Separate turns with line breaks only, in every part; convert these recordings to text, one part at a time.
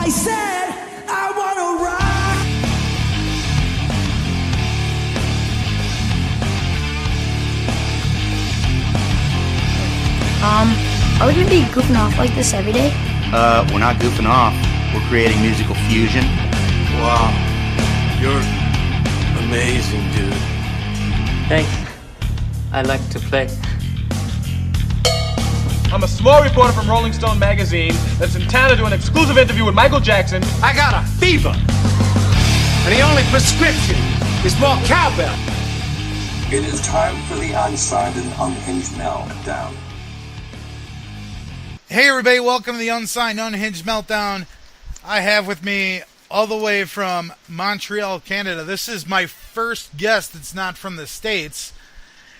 I said I wanna rock.
Are we gonna be goofing off like this every day?
We're not goofing off. We're creating musical fusion.
Wow, you're amazing, dude.
Thanks. I like to play.
I'm a small reporter from Rolling Stone magazine that's in town to do an exclusive interview with Michael Jackson.
I got a fever, and the only prescription is more cowbell.
It is time for the Unsigned and Unhinged Meltdown.
Hey everybody, welcome to the Unsigned Unhinged Meltdown. I have with me all the way from Montreal, Canada. This is my first guest that's not from the States.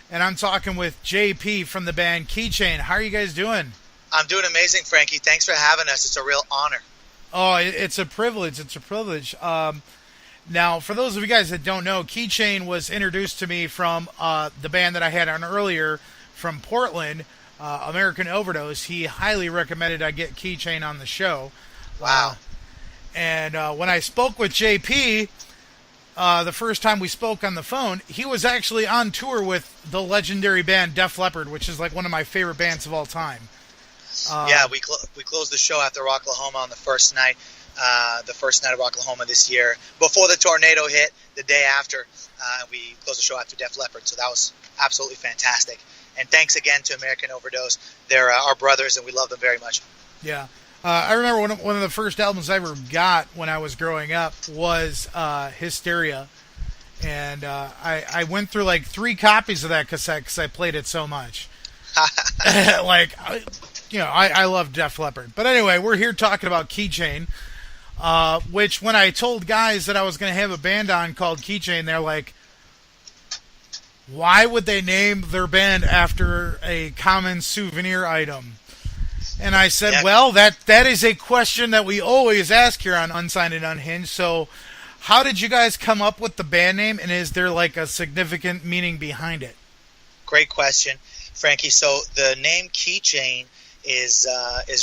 And I'm talking with JP from the band Keychain. How are you guys doing?
I'm doing amazing, Frankie. Thanks for having us. It's a real honor.
Oh, it's a privilege. It's a privilege. Now, for those of you guys that don't know, Keychain was introduced to me from the band that I had on earlier from Portland, American Overdose. He highly recommended I get Keychain on the show.
Wow.
And when I spoke with JP, the first time we spoke on the phone, he was actually on tour with the legendary band Def Leppard, which is like one of my favorite bands of all time.
Yeah, we closed the show after Rocklahoma on the first night of Rocklahoma this year. Before the tornado hit, the day after, we closed the show after Def Leppard, so that was absolutely fantastic. And thanks again to American Overdose. They're our brothers, and we love them very much.
Yeah. I remember one of the first albums I ever got when I was growing up was Hysteria. And I went through like 3 copies of that cassette because I played it so much. I love Def Leppard. But anyway, we're here talking about Keychain, which when I told guys that I was going to have a band on called Keychain, they're like, why would they name their band after a common souvenir item? And I said, well, that is a question that we always ask here on Unsigned and Unhinged. So how did you guys come up with the band name, and is there like a significant meaning behind it?
Great question, Frankie. So the name Keychain is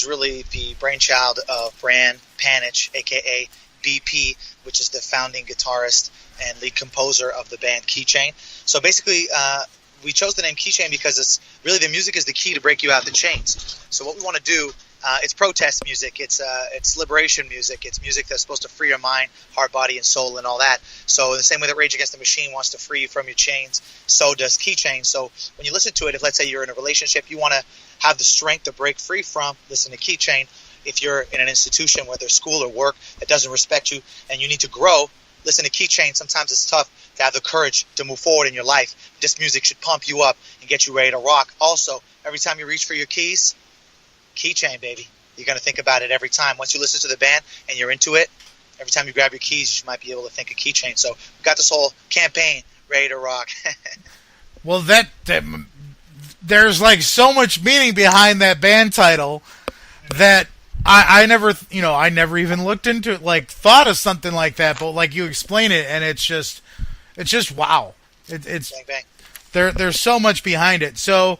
really the brainchild of Bran Panich, a.k.a. BP, which is the founding guitarist and lead composer of the band Keychain. So basically, we chose the name Keychain because it's really the music is the key to break you out the chains. So what we want to do, it's protest music, it's liberation music, it's music that's supposed to free your mind, heart, body, and soul, and all that. So in the same way that Rage Against the Machine wants to free you from your chains, so does Keychain. So when you listen to it, if let's say you're in a relationship you want to have the strength to break free from, listen to Keychain. If you're in an institution, whether school or work, that doesn't respect you and you need to grow, listen to Keychain. Sometimes it's tough to have the courage to move forward in your life. This music should pump you up and get you ready to rock. Also, every time you reach for your keys, Keychain, baby. You're going to think about it every time. Once you listen to the band and you're into it, every time you grab your keys, you might be able to think of Keychain. So we've got this whole campaign ready to rock.
Well, there's like so much meaning behind that band title that I never even looked into it, like thought of something like that, but like you explain it and it's just wow. It's
bang, bang.
There's so much behind it. So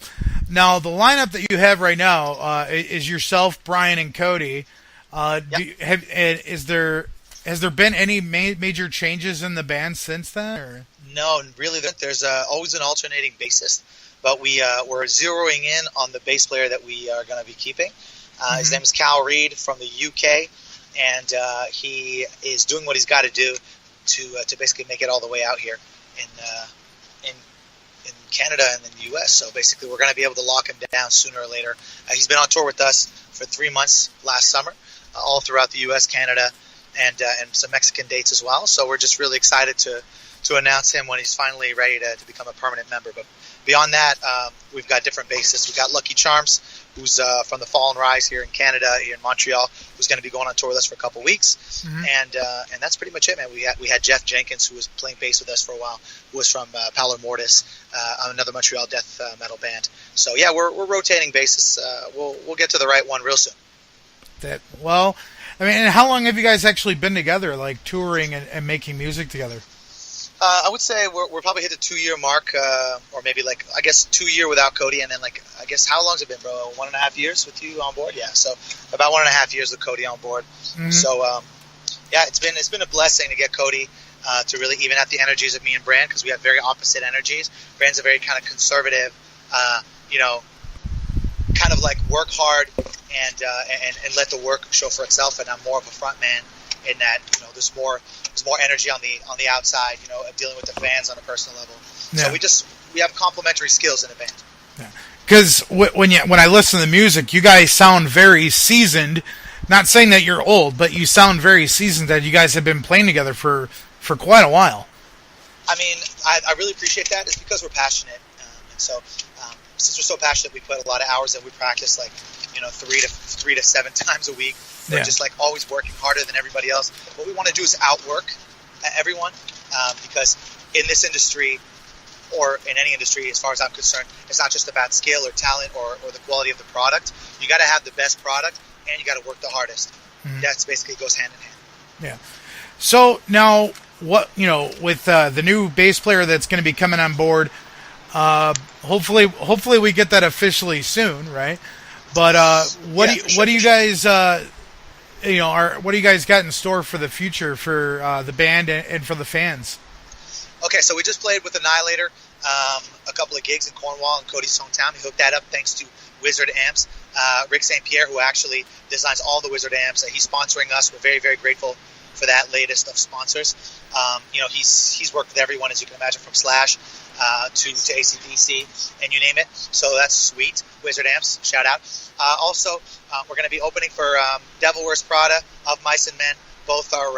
now the lineup that you have right now is yourself, Brian, and Cody. Yep. Has there been any major changes in the band since then? Or?
No, really. There's always an alternating bassist, but we're zeroing in on the bass player that we are going to be keeping. His name is Cal Reed from the UK, and he is doing what he's got to do to basically make it all the way out here in Canada and in the US. So basically, we're going to be able to lock him down sooner or later. He's been on tour with us for 3 months last summer, all throughout the US, Canada, and some Mexican dates as well. So we're just really excited to announce him when he's finally ready to become a permanent member. But beyond that, we've got different bassists. We've got Lucky Charms, who's from the Fall and Rise here in Canada, here in Montreal, who's going to be going on tour with us for a couple weeks. And that's pretty much it, man. We had Jeff Jenkins, who was playing bass with us for a while, who was from Pallor Mortis, another Montreal death metal band. So yeah, we're rotating bassists. We'll get to the right one real soon. And
how long have you guys actually been together, like touring and making music together?
I would say we're probably hit the 2-year mark, or maybe 2 year without Cody, and then how long's it been, bro? 1.5 years with you on board? Yeah, so about 1.5 years with Cody on board. Mm-hmm. So it's been a blessing to get Cody to really even out the energies of me and Brand, because we have very opposite energies. Brand's a very kind of conservative, kind of work hard and let the work show for itself, and I'm more of a front man in that there's more energy on the outside, dealing with the fans on a personal level. Yeah. So we have complementary skills in the band.
Yeah. Because when I listen to the music, you guys sound very seasoned. Not saying that you're old, but you sound very seasoned. That you guys have been playing together for quite a while.
I mean, I really appreciate that. It's because we're passionate, and so since we're so passionate, we put a lot of hours in. We practice 3 to 7 times a week. We're just always working harder than everybody else. What we want to do is outwork everyone, because in this industry, or in any industry, as far as I'm concerned, it's not just about skill or talent or the quality of the product. You got to have the best product, and you got to work the hardest. Mm-hmm. That's basically goes hand in hand.
Yeah. So now, with the new bass player that's going to be coming on board, hopefully we get that officially soon, right? But what do you guys what do you guys got in store for the future for the band and for the fans?
Okay, so we just played with Annihilator a couple of gigs in Cornwall in Cody's hometown. He hooked that up thanks to Wizard Amps. Rick St. Pierre, who actually designs all the Wizard Amps, he's sponsoring us. We're very, very grateful for that latest of sponsors. He's worked with everyone, as you can imagine, from Slash to AC/DC, and you name it. So that's sweet. Wizard Amps, shout out. Also, we're going to be opening for Devil Wears Prada, Of Mice and Men. Both are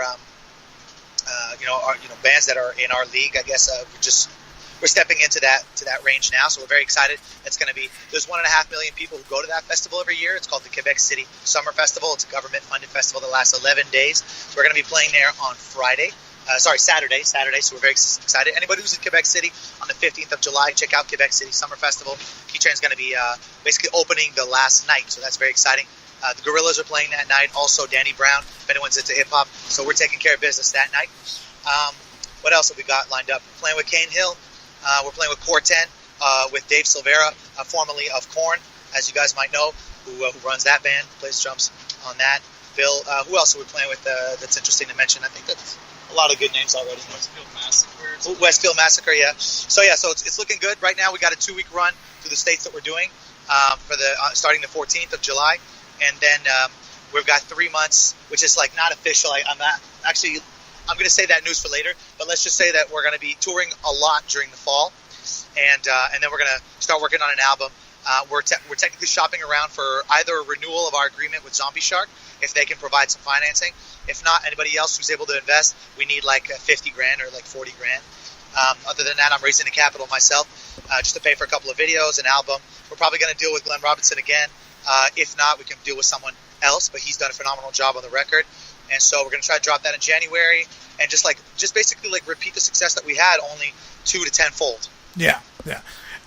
bands that are in our league. I guess we're stepping into that range now, so we're very excited. There's 1.5 million people who go to that festival every year. It's called the Quebec City Summer Festival. It's a government-funded festival that lasts 11 days. So we're going to be playing there on Saturday. So we're very excited. Anybody who's in Quebec City on the 15th of July, check out Quebec City Summer Festival. Keychain's going to be basically opening the last night, so that's very exciting. The Gorillas are playing that night. Also, Danny Brown, if anyone's into hip-hop. So we're taking care of business that night. What else have we got lined up? We're playing with Cane Hill. We're playing with Core 10, with Dave Silvera, formerly of Korn, as you guys might know, who runs that band, plays drums on that. Bill, who else are we playing with that's interesting to mention? I think that's a lot of good names already. Westfield Massacre, yeah. So it's looking good. Right now we got a 2-week run through the states that we're doing for the starting the 14th of July. And then we've got 3 months, which is not official. I'm going to say that news for later, but let's just say that we're going to be touring a lot during the fall, and then we're going to start working on an album. We're technically shopping around for either a renewal of our agreement with Zombie Shark, if they can provide some financing. If not, anybody else who's able to invest, we need $50,000 or $40,000. Other than that, I'm raising the capital myself, just to pay for a couple of videos, an album. We're probably going to deal with Glenn Robinson again. If not, we can deal with someone else, but he's done a phenomenal job on the record. And so we're going to try to drop that in January, and just basically repeat the success that we had, only 2 to 10-fold.
Yeah.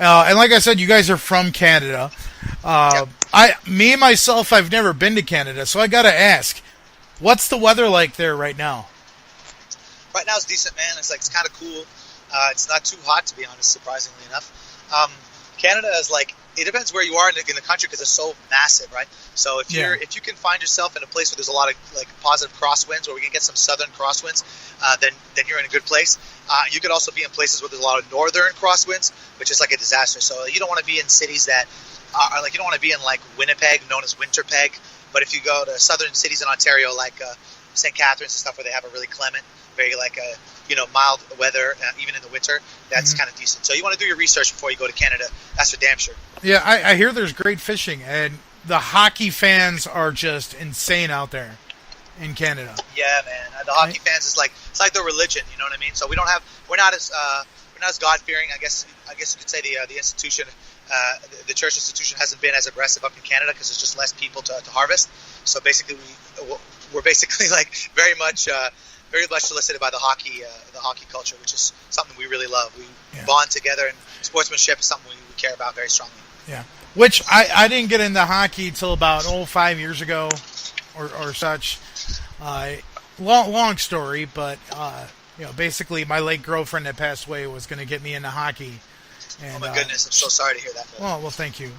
And like I said, you guys are from Canada. Yep. Myself, I've never been to Canada, so I got to ask, what's the weather like there right now?
Right now it's decent, man. It's kind of cool. It's not too hot, to be honest, surprisingly enough. Canada is it depends where you are in the country, because it's so massive, right? So if you can find yourself in a place where there's a lot of positive crosswinds, where we can get some southern crosswinds, then you're in a good place. You could also be in places where there's a lot of northern crosswinds, which is a disaster. So you don't want to be in cities that are you don't want to be in Winnipeg, known as Winterpeg. But if you go to southern cities in Ontario, St. Catharines and stuff, where they have a really clement, very mild weather, even in the winter, that's kind of decent. So you want to do your research before you go to Canada. That's for damn sure. Yeah,
I hear there's great fishing, and the hockey fans are just insane out there in Canada.
Yeah, man. The hockey fans is it's like their religion. You know what I mean? So we're not as God fearing. I guess you could say the institution, the church institution hasn't been as aggressive up in Canada, because there's just less people to harvest. So basically, we're basically very much solicited by the hockey culture, which is something we really love. We bond together, and sportsmanship is something we care about very strongly.
Yeah, which I didn't get into hockey till about 5 years ago, or such. Long story, but basically my late girlfriend that passed away was going to get me into hockey. And,
oh my goodness, I'm so sorry to hear that.
Well, thank you.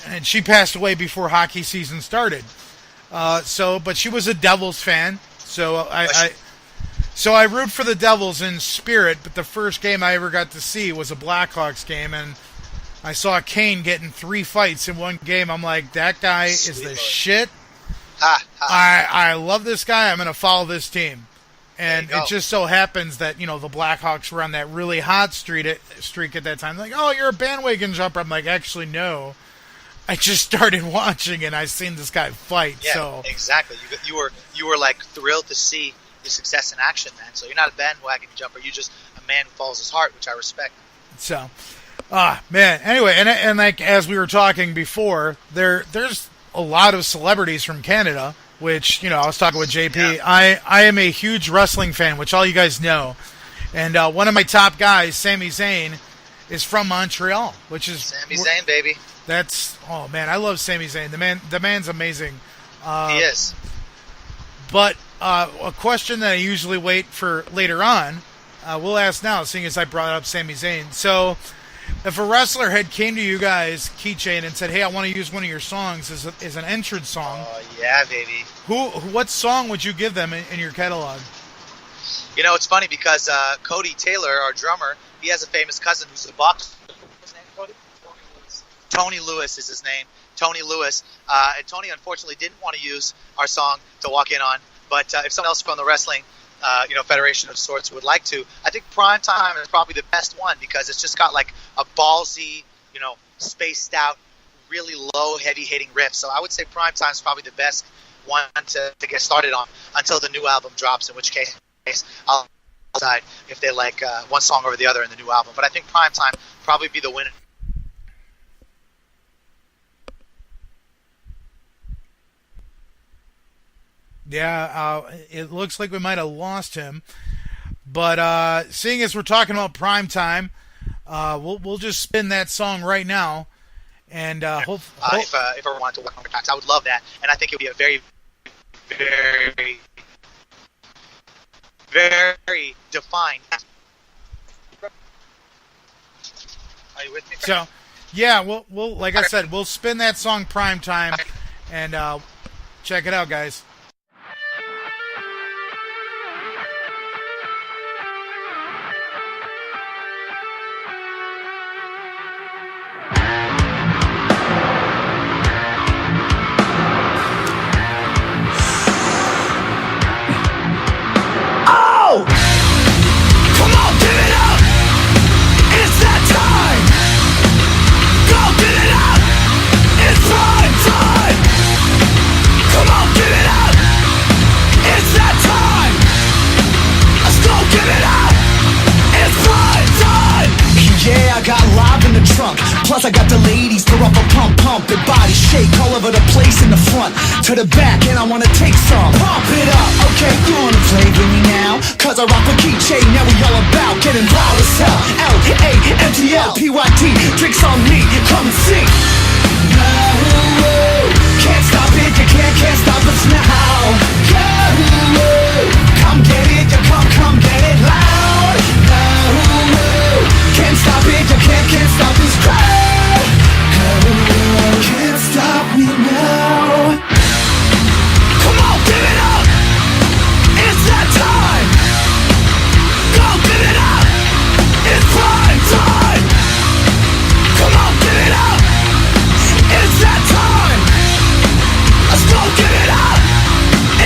And she passed away before hockey season started. But she was a Devils fan, so I root for the Devils in spirit. But the first game I ever got to see was a Blackhawks game, and I saw Kane getting 3 fights in one game. I'm like, that guy is the shit. I love this guy. I'm going to follow this team. And it just so happens that, the Blackhawks were on that really hot streak at that time. Like, oh, you're a bandwagon jumper. I'm like, actually, no. I just started watching and I seen this guy fight.
Yeah,
so
exactly. You were like thrilled to see the success in action, man. So you're not a bandwagon jumper. You're just a man who follows his heart, which I respect.
So, man. Anyway, and like as we were talking before, there's a lot of celebrities from Canada. Which, I was talking with JP. Yeah. I am a huge wrestling fan, which all you guys know. And one of my top guys, Sami Zayn, is from Montreal, which is...
Sami Zayn, baby.
Oh, man, I love Sami Zayn. The man's amazing.
He is.
But a question that I usually wait for later on, we'll ask now, seeing as I brought up Sami Zayn. So... if a wrestler had came to you guys, Keychain, and said, "Hey, I want to use one of your songs as an entrance song,"
oh yeah, baby.
What song would you give them in your catalog?
It's funny because Cody Taylor, our drummer, he has a famous cousin who's a boxer. What's his name, Cody? Tony Lewis is his name. Tony Lewis. And Tony, unfortunately, didn't want to use our song to walk in on. But if someone else from the wrestling federation of sorts would like to, I think Primetime is probably the best one because it's just got like a ballsy, spaced out, really low, heavy hitting riff. So I would say Primetime is probably the best one to get started on until the new album drops, in which case I'll decide if they like one song over the other in the new album. But I think Primetime probably be the winner.
Yeah, it looks like we might have lost him. But seeing as we're talking about Primetime, we'll just spin that song right now. And
if I wanted to work on tracks, I would love that. And I think it would be a very, very, very defined. Are you with me?
So, yeah, we'll like I said, we'll spin that song Primetime, and check it out, guys.
Plus I got the ladies to rough a pump and body shake all over the place in the front to the back, and I wanna take some. Pump it up, okay, you wanna play with me now? Cause I rock a Keychain, now we all about getting wild as hell. L-A-M-T-L-P-Y-T, drinks on me, come and see. Can't stop it, you can't stop us now. Come get it, you come get it loud. Can't stop it, you can't stop this crowd. Can't stop me now. Come on, give it up. It's that time. Go give it up. It's prime time. Come on, give it up. It's that time. Let's go give it up.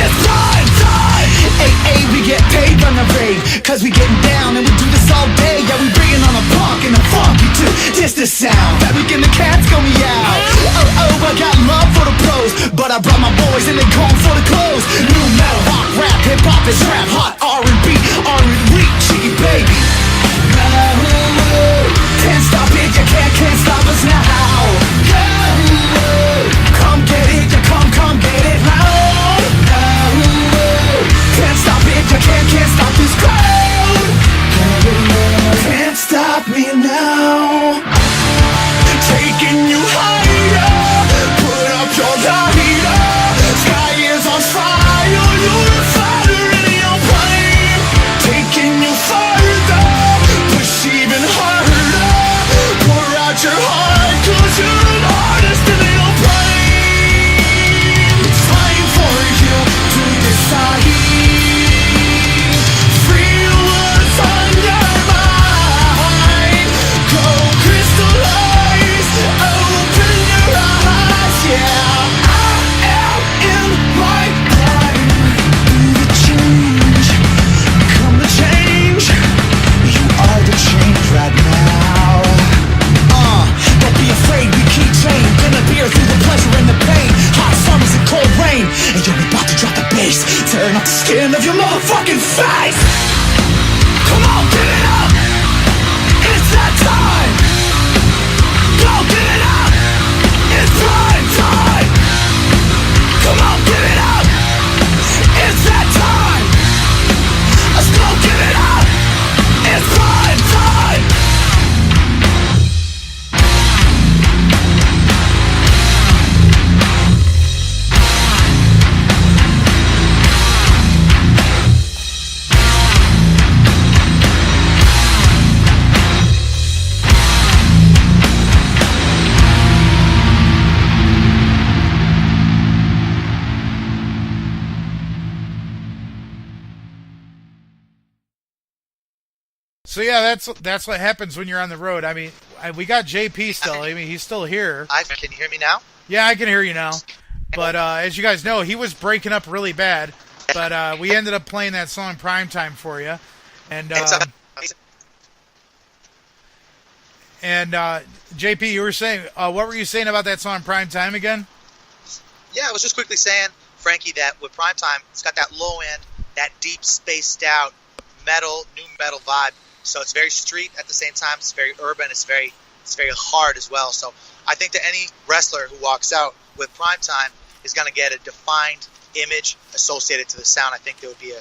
It's prime time. Hey, we get paid on the rave, cause we getting down and we do this all day. Yeah, we bringing on a punk and a funky too. This the sound that making the cats go meow. Oh, I got love for the pros, but I brought my boys and they gone for the clothes. New metal, rock, rap, hip hop is rap, hot R&B, cheeky baby. Can't stop it, you can't stop us now. Come get it, you come get it loud. Can't stop it, you can't stop this crowd. Can't stop me now. Taking you higher, put up your lighter. Sky is on fire, you're a fighter in your plane. Skin of your motherfucking face. Come on, give it up. It's that time. Go give it up. It's prime time. Come on, give it up. It's that time. Let's go give it up. It's prime time.
So yeah, that's what happens when you're on the road. I mean, we got JP still. I mean, he's still here.
Can you hear me now?
Yeah, I can hear you now. But as you guys know, he was breaking up really bad. But we ended up playing that song Primetime for you. And JP, you were saying, what were you saying about that song Primetime again?
Yeah, I was just quickly saying, Frankie, that with Primetime, it's got that low end, that deep spaced out new metal vibe. So it's very street at the same time. It's very urban. It's very hard as well. So I think that any wrestler who walks out with Primetime is going to get a defined image associated to the sound. I think there would be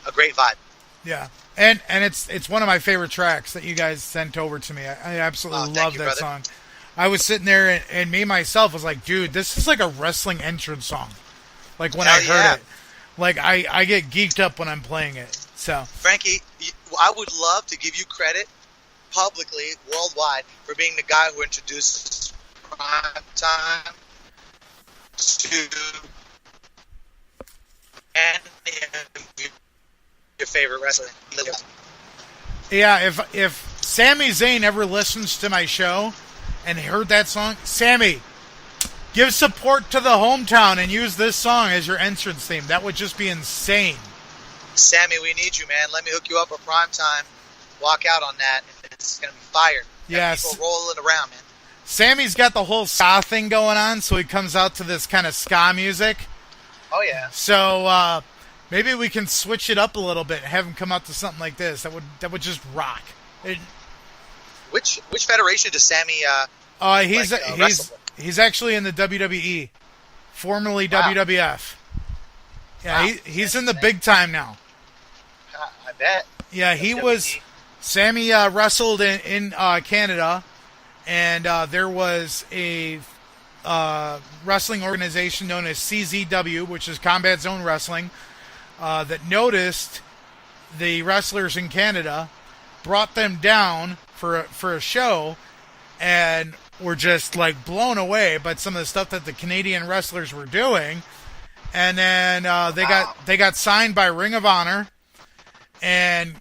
a great vibe.
Yeah, and it's one of my favorite tracks that you guys sent over to me. I absolutely love that song. I was sitting there and me myself was like, dude, this is like a wrestling entrance song. Like when I heard it, like I get geeked up when I'm playing it. So
Frankie, I would love to give you credit publicly, worldwide, for being the guy who introduced Primetime to your favorite wrestler.
Yeah, if Sami Zayn ever listens to my show and heard that song, Sammy, give support to the hometown and use this song as your entrance theme. That would just be insane.
Sammy, we need you, man. Let me hook you up for Primetime. Walk out on that. It's going to be fire.
Yes.
People rolling around, man.
Sammy's got the whole ska thing going on, so he comes out to this kind of ska music.
Oh, yeah.
So maybe we can switch it up a little bit and have him come out to something like this. That would just rock.
Which federation does Sammy
he's actually in the WWE, formerly WWF. Yeah, he's in the big time now.
I bet.
Yeah, he was. Sammy wrestled in Canada, and there was a wrestling organization known as CZW, which is Combat Zone Wrestling, that noticed the wrestlers in Canada, brought them down for a show, and were just like blown away by some of the stuff that the Canadian wrestlers were doing. And then they got signed by Ring of Honor, and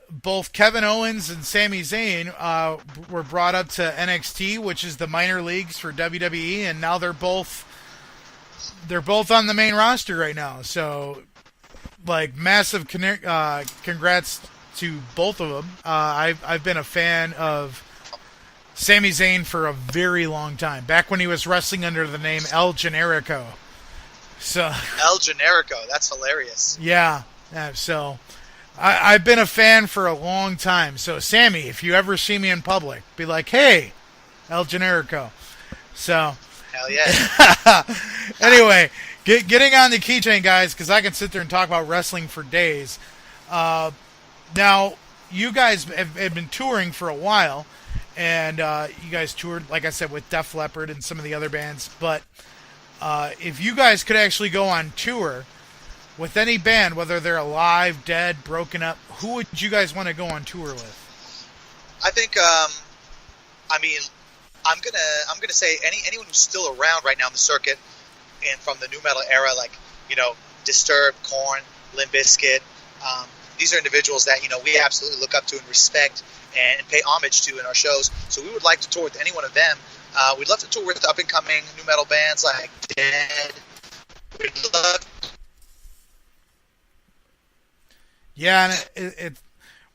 both Kevin Owens and Sami Zayn were brought up to NXT, which is the minor leagues for WWE, and now they're both on the main roster right now. So, like, massive congrats to both of them. I've been a fan of Sami Zayn for a very long time, back when he was wrestling under the name El Generico. So
El Generico, that's hilarious.
Yeah. So I've been a fan for a long time. So Sammy, if you ever see me in public, be like, "Hey, El Generico." So
hell yeah.
Anyway, getting on the Keychain, guys, because I can sit there and talk about wrestling for days. Now you guys have been touring for a while, and you guys toured, like I said, with Def Leppard and some of the other bands, but if you guys could actually go on tour with any band, whether they're alive, dead, broken up, who would you guys want to go on tour with?
I think, I'm gonna say anyone who's still around right now in the circuit, and from the new metal era, like Disturbed, Korn, Limp Bizkit. These are individuals that we absolutely look up to and respect and pay homage to in our shows. So we would like to tour with any one of them. We'd love to tour with up-and-coming new metal bands like Dead. We'd love.
Yeah, and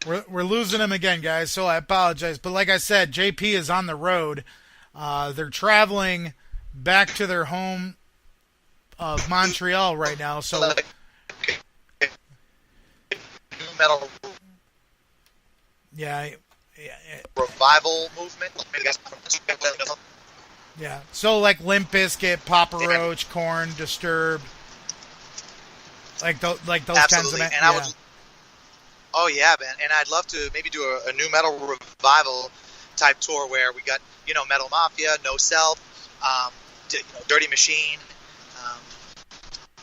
we're losing him again, guys. So I apologize. But like I said, JP is on the road. They're traveling back to their home of Montreal right now. So
metal
Yeah.
revival movement.
Yeah. So like Limp Bizkit, Papa Roach, Korn, Disturbed, like those
Absolutely.
kinds of bands.
And I would. Oh yeah, man! And I'd love to maybe do a new metal revival type tour where we got Metal Mafia, No Self, Dirty Machine,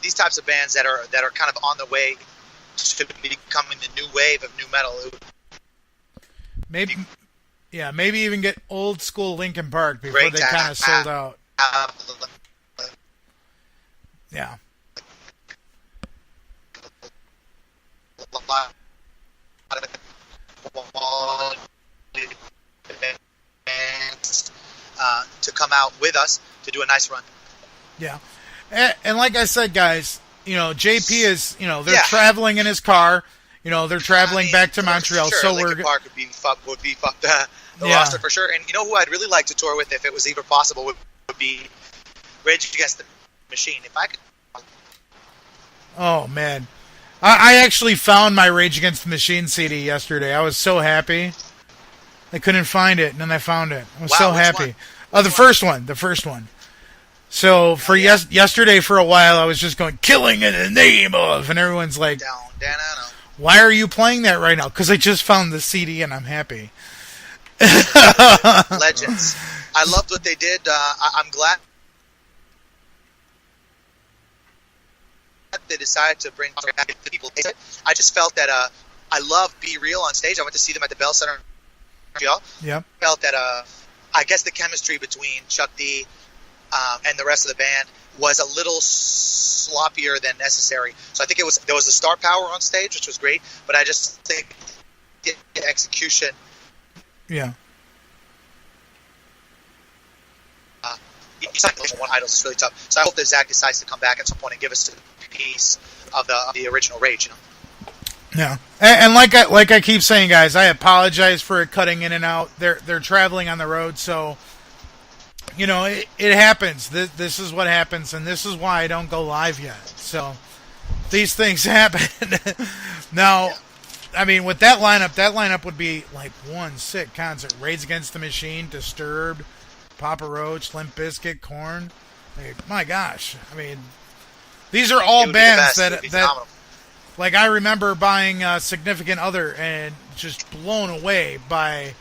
these types of bands that are kind of on the way to becoming the new wave of new metal.
Maybe even get old school Linkin Park before they kind of sold out. Yeah.
To come out with us to do a nice run.
Yeah. And like I said, guys, JP is, they're traveling in his car. They're traveling back to Montreal.
Sure,
so
Linkin Park would be the roster for sure. And who I'd really like to tour with, if it was even possible, would be Rage Against the Machine. If I could.
Oh man, I actually found my Rage Against the Machine CD yesterday. I was so happy. I couldn't find it, and then I found it. I was so happy. The first one. So for yesterday, for a while, I was just going, "Killing in the name of," and everyone's like, "Why are you playing that right now?" Because I just found the CD and I'm happy.
Legends. I loved what they did. I'm glad they decided to bring back the people. I just felt that I love Be Real on stage. I went to see them at the Bell Center in Montreal.
Yeah.
Felt that I guess the chemistry between Chuck D and the rest of the band was a little sloppier than necessary. So I think there was a star power on stage, which was great, but I just think the execution.
Yeah.
One Idols is really tough. So I hope that Zach decides to come back at some point and give us a piece of the original Rage.
Yeah, and like I keep saying, guys, I apologize for it cutting in and out. They're traveling on the road, so it happens. This is what happens, and this is why I don't go live yet. So these things happen. Now, I mean, with that lineup would be like one sick concert: Rage Against the Machine, Disturbed, Papa Roach, Limp Bizkit, Korn. Like, my gosh, I mean, these are all bands that like I remember buying Significant Other and just blown away by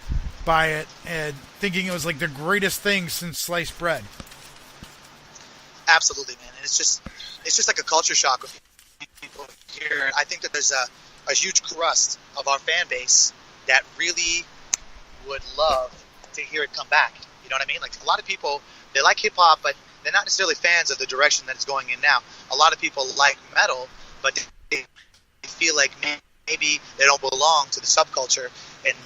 it and thinking it was like the greatest thing since sliced bread.
Absolutely, man. And it's just like a culture shock with people here. I think that there's a huge crust of our fan base that really would love to hear it come back. You know what I mean? Like, a lot of people, they like hip hop, but they're not necessarily fans of the direction that it's going in now. A lot of people like metal, but they feel like maybe they don't belong to the subculture. And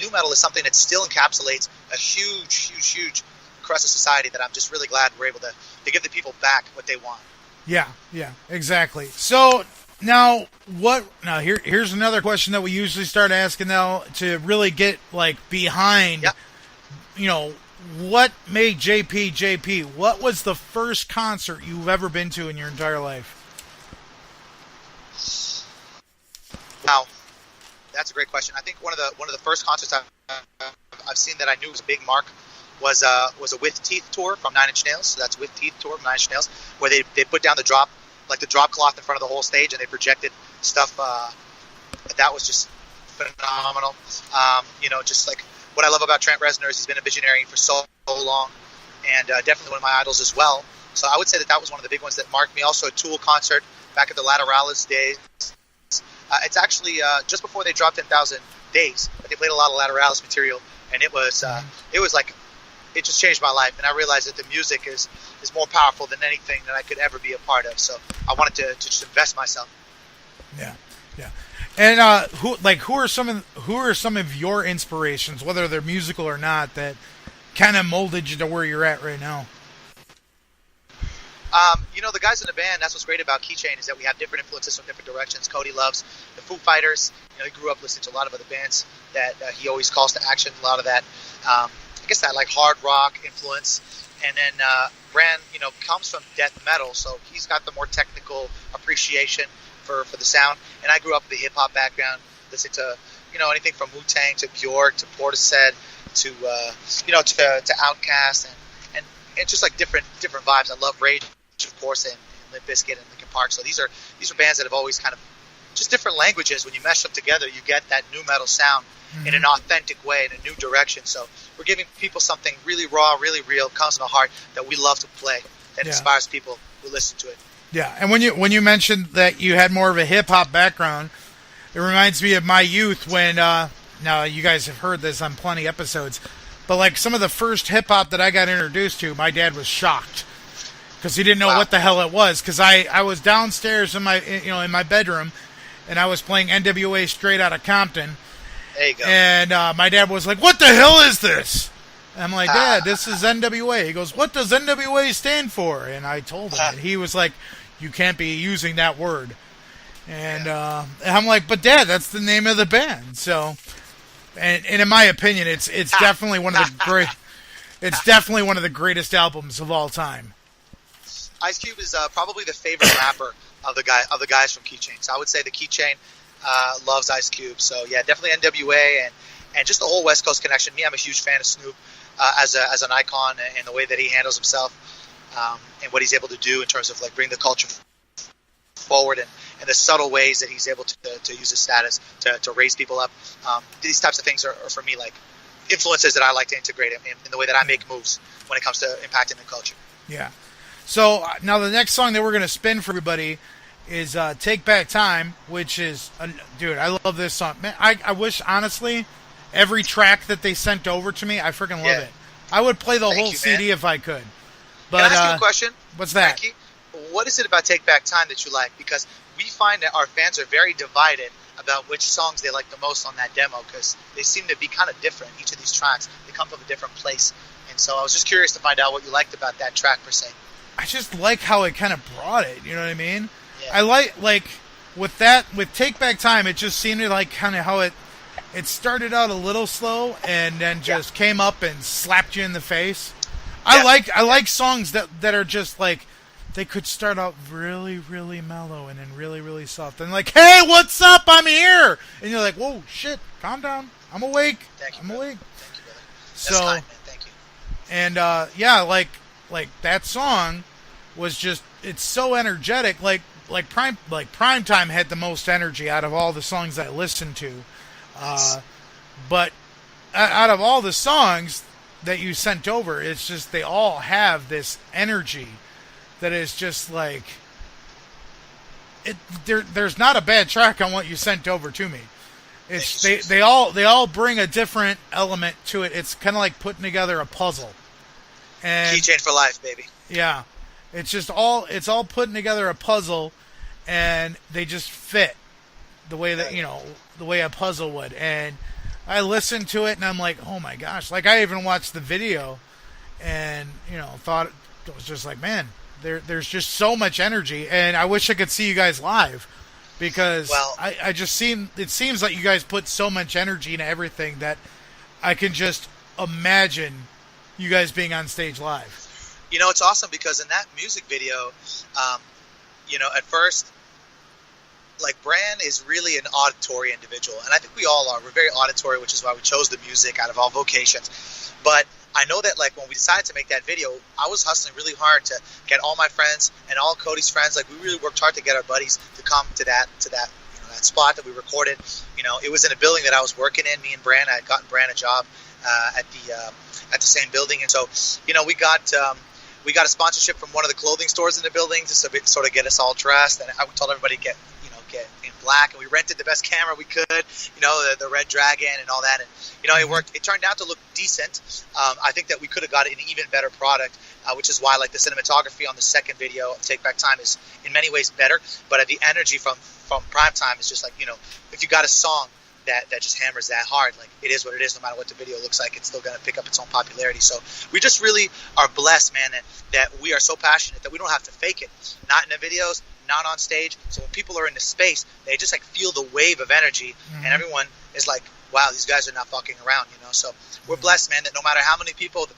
new metal is something that still encapsulates a huge crust of society that I'm just really glad we're able to give the people back what they want.
Yeah, exactly. So now here's another question that we usually start asking now to really get like behind.
Yep.
What made JP? What was the first concert you've ever been to in your entire life?
Wow, that's a great question. I think one of the first concerts I've seen that I knew was a big mark was a With Teeth tour from Nine Inch Nails. So that's With Teeth tour from Nine Inch Nails, where they put down the drop cloth in front of the whole stage and they projected stuff. That was just phenomenal. Just like what I love about Trent Reznor is he's been a visionary for so long, and definitely one of my idols as well. So I would say that was one of the big ones that marked me. Also a Tool concert back at the Lateralis days. It's actually just before they dropped 10,000 Days, but they played a lot of Lateralis material, and it was like it just changed my life, and I realized that the music is more powerful than anything that I could ever be a part of. So I wanted to just invest myself.
Yeah. And who are some of your inspirations, whether they're musical or not, that kind of molded you to where you're at right now?
The guys in the band, that's what's great about Keychain, is that we have different influences from different directions. Cody loves the Foo Fighters. He grew up listening to a lot of other bands that he always calls to action. A lot of that, I guess that like hard rock influence. And then Bran, comes from death metal, so he's got the more technical appreciation for the sound. And I grew up with a hip hop background, listening to anything from Wu-Tang to Bjork to Portishead to to Outkast and just like different vibes. I love Rage, of course, and Limp Bizkit and Linkin Park. So these are bands that have always kind of just different languages. When you mesh them together, you get that new metal sound in an authentic way, in a new direction. So we're giving people something really raw, really real, comes from the heart that we love to play, that inspires people who listen to it.
Yeah, and when you mentioned that you had more of a hip hop background, it reminds me of my youth when. Now you guys have heard this on plenty of episodes, but like some of the first hip hop that I got introduced to, my dad was shocked because he didn't know what the hell it was. Because I was downstairs in my bedroom, and I was playing NWA Straight Outta Compton.
There you go.
And my dad was like, "What the hell is this?" And I'm like, "Dad, this is NWA." He goes, "What does NWA stand for?" And I told him, and he was like, "You can't be using that word." And I'm like, "But Dad, that's the name of the band." So, and in my opinion, it's definitely one of the greatest albums of all time.
Ice Cube is probably the favorite rapper of the guys from Keychain. So I would say the Keychain loves Ice Cube. So yeah, definitely NWA and just the whole West Coast connection. Me, I'm a huge fan of Snoop as an icon and the way that he handles himself and what he's able to do in terms of like bring the culture forward and the subtle ways that he's able to use his status to raise people up. These types of things are for me like influences that I like to integrate in the way that I make moves when it comes to impacting the culture.
Yeah. So now the next song that we're going to spin for everybody is Take Back Time, which is, dude, I love this song. Man, I wish, honestly, every track that they sent over to me, I freaking love it. I would play the whole CD if I could. But,
can I ask you a question?
What's that?
Frankie? What is it about Take Back Time that you like? Because we find that our fans are very divided about which songs they like the most on that demo because they seem to be kind of different. Each of these tracks, they come from a different place. And so I was just curious to find out what you liked about that track per se.
I just like how it kind of brought it, you know what I mean?
Yeah.
I like with Take Back Time, it just seemed to like kind of how it started out a little slow and then just came up and slapped you in the face. I like songs that are just like they could start out really, really mellow and then really, really soft and like, hey, what's up? I'm here, and you're like, whoa, shit, calm down, I'm awake.
Thank you,
I'm
brother.
awake.
Thank you, brother. That's
So,
kind, man. Thank you.
And like that song was just it's so energetic. Like Prime Time had the most energy out of all the songs I listened to. But out of all the songs that you sent over, it's just they all have this energy that is just like there's not a bad track on what you sent over to me. It's they all bring a different element to it. It's kind of like putting together a puzzle. And
Keychain for life, baby.
yeah, it's all putting together a puzzle, and they just fit the way that the way a puzzle would. And I listened to it, and I'm like, oh my gosh! Like I even watched the video, and thought it was just like, man, there's just so much energy, and I wish I could see you guys live because it seems like you guys put so much energy into everything that I can just imagine you guys being on stage live.
It's awesome because in that music video, at first, like Bran is really an auditory individual, and I think we all are. We're very auditory, which is why we chose the music out of all vocations. But I know that like when we decided to make that video, I was hustling really hard to get all my friends and all Cody's friends. Like we really worked hard to get our buddies to come to that that spot that we recorded. It was in a building that I was working in. Me and Bran, I had gotten Bran a job at the same building, and so we got a sponsorship from one of the clothing stores in the building to sort of get us all dressed, and I told everybody get in black, and we rented the best camera we could, the Red Dragon and all that, and it worked. It turned out to look decent. I think that we could have got an even better product, which is why like the cinematography on the second video of Take Back Time is in many ways better, but the energy from Prime Time is just like if you got a song that just hammers that hard, like it is what it is. No matter what the video looks like, it's still going to pick up its own popularity. So we just really are blessed, man, that we are so passionate that we don't have to fake it. Not in the videos, not on stage. So when people are in the space, they just like feel the wave of energy, and everyone is like, wow, these guys are not fucking around, So we're blessed, man, that no matter how many people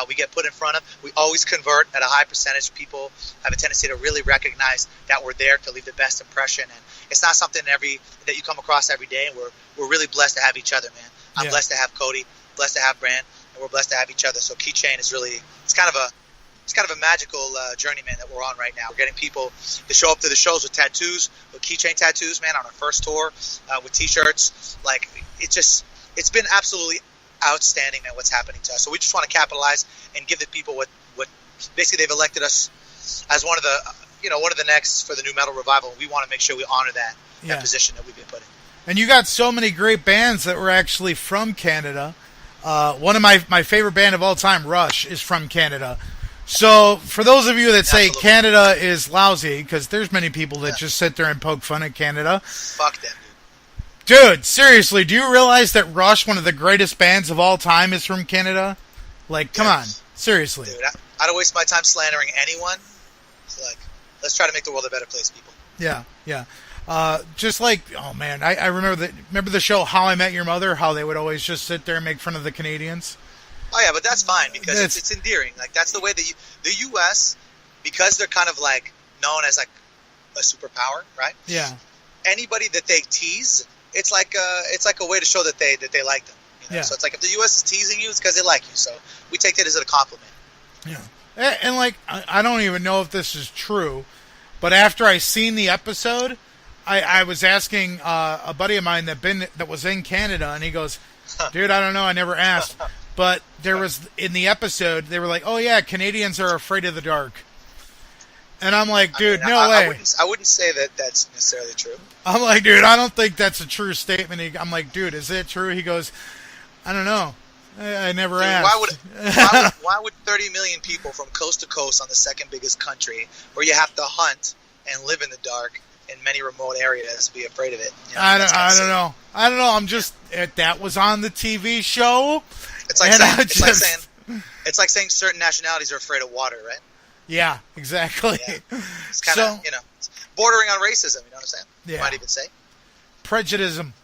we get put in front of, we always convert at a high percentage. People have a tendency to really recognize that we're there to leave the best impression, it's not something that you come across every day, and we're really blessed to have each other, man. I'm blessed to have Cody, blessed to have Brand, and we're blessed to have each other. So Keychain is really it's kind of a magical journey, man, that we're on right now. We're getting people to show up to the shows with tattoos, with Keychain tattoos, man, on our first tour, with T-shirts. Like, it's been absolutely outstanding, man, what's happening to us. So we just want to capitalize and give the people what basically they've elected us as one of the next for the new metal revival. We want to make sure we honor that position that we've been put in.
And you got so many great bands that were actually from Canada. One of my favorite band of all time, Rush, is from Canada. So for those of you that say Canada is lousy, because there's many people that just sit there and poke fun at Canada.
Fuck them,
dude. Dude, seriously, do you realize that Rush, one of the greatest bands of all time, is from Canada? Like, come on. Seriously. Dude,
I don't waste my time slandering anyone. So, like, let's try to make the world a better place, people.
Yeah. Just like, oh man, I remember the show How I Met Your Mother, how they would always just sit there and make fun of the Canadians.
Oh yeah, but that's fine because it's endearing. Like, that's the way that the U.S., because they're kind of like known as like a superpower, right?
Yeah.
Anybody that they tease, it's like a way to show that they like them. You know? So it's like if the U.S. is teasing you, it's because they like you. So we take that as a compliment.
Yeah. And like, I don't even know if this is true, but after I seen the episode, I was asking a buddy of mine that was in Canada, and he goes, dude, I don't know, I never asked. But there was, in the episode, they were like, oh yeah, Canadians are afraid of the dark. And I'm like, dude, no way.
I wouldn't say that that's necessarily true.
I'm like, dude, I don't think that's a true statement. I'm like, dude, is it true? He goes, I don't know. I never asked.
Why would 30 million people from coast to coast on the second biggest country, where you have to hunt and live in the dark in many remote areas, be afraid of it? You know,
I don't know. I'm just, that was on the TV show.
It's like saying certain nationalities are afraid of water, right?
Yeah, exactly.
Yeah. It's kind of, it's bordering on racism, you know what I'm saying?
Yeah.
You might even say.
Prejudice,
man.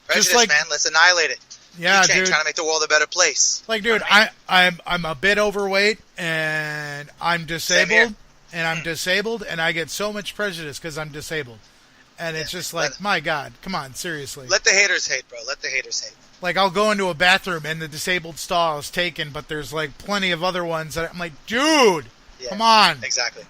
Let's annihilate it.
Yeah, dude.
Trying to make the world a better place.
Like, dude, right? I'm a bit overweight, and I'm disabled, and I get so much prejudice because I'm disabled. And it's just like, my God, come on, seriously.
Let the haters hate, bro. Let the haters hate.
Like, I'll go into a bathroom, and the disabled stall is taken, but there's, like, plenty of other ones that I'm like, dude, come on.
Exactly.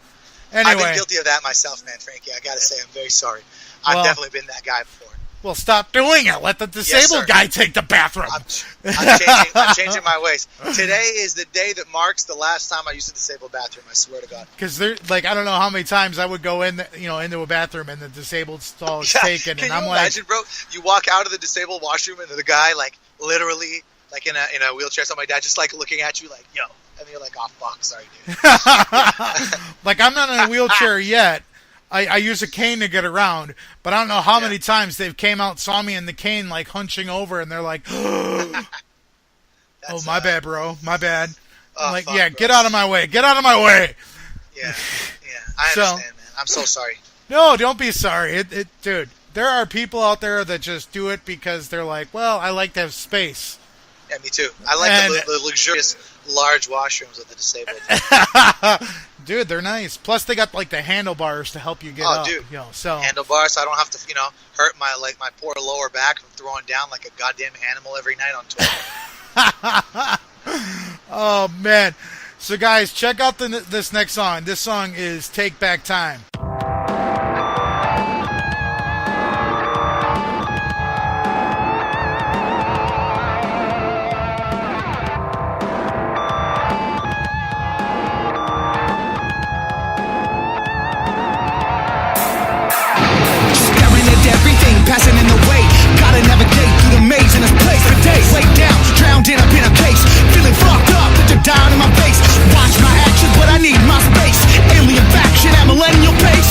Anyway.
I've been guilty of that myself, man, Frankie. I got to say, I'm very sorry. I've definitely been that guy before.
Well, stop doing it. Let the disabled guy take the bathroom.
I'm changing my ways. Today is the day that marks the last time I used a disabled bathroom. I swear to God.
Because I don't know how many times I would go into a bathroom and the disabled stall is taken, and I'm like,
imagine, bro? You walk out of the disabled washroom and the guy, like, literally, like in a wheelchair, something like that, just like looking at you, like, yo, and you're like, oh fuck, sorry, dude.
Like, I'm not in a wheelchair yet. I use a cane to get around, but I don't know how many times they've came out, saw me in the cane, like, hunching over, and they're like, oh, my bad, bro. My bad. I'm like, yeah, bro. Get out of my way. Get out of my way.
Yeah. I understand, man. I'm so sorry.
No, don't be sorry. Dude, there are people out there that just do it because they're like, well, I like to have space.
Yeah, me too. I like the luxurious large washrooms of the disabled.
Dude, they're nice. Plus, they got like the handlebars to help you get up.
Dude.
So
handlebars, so I don't have to, hurt my poor lower back from throwing down like a goddamn animal every night on tour.
Oh man! So guys, check out this next song. This song is "Take Back Time."
Passing in the way, gotta navigate through the maze in this place for days. Way down, drowned in up in a case, feeling fucked up, put your down in my face. Watch my actions, but I need my space. Alien faction at millennial pace.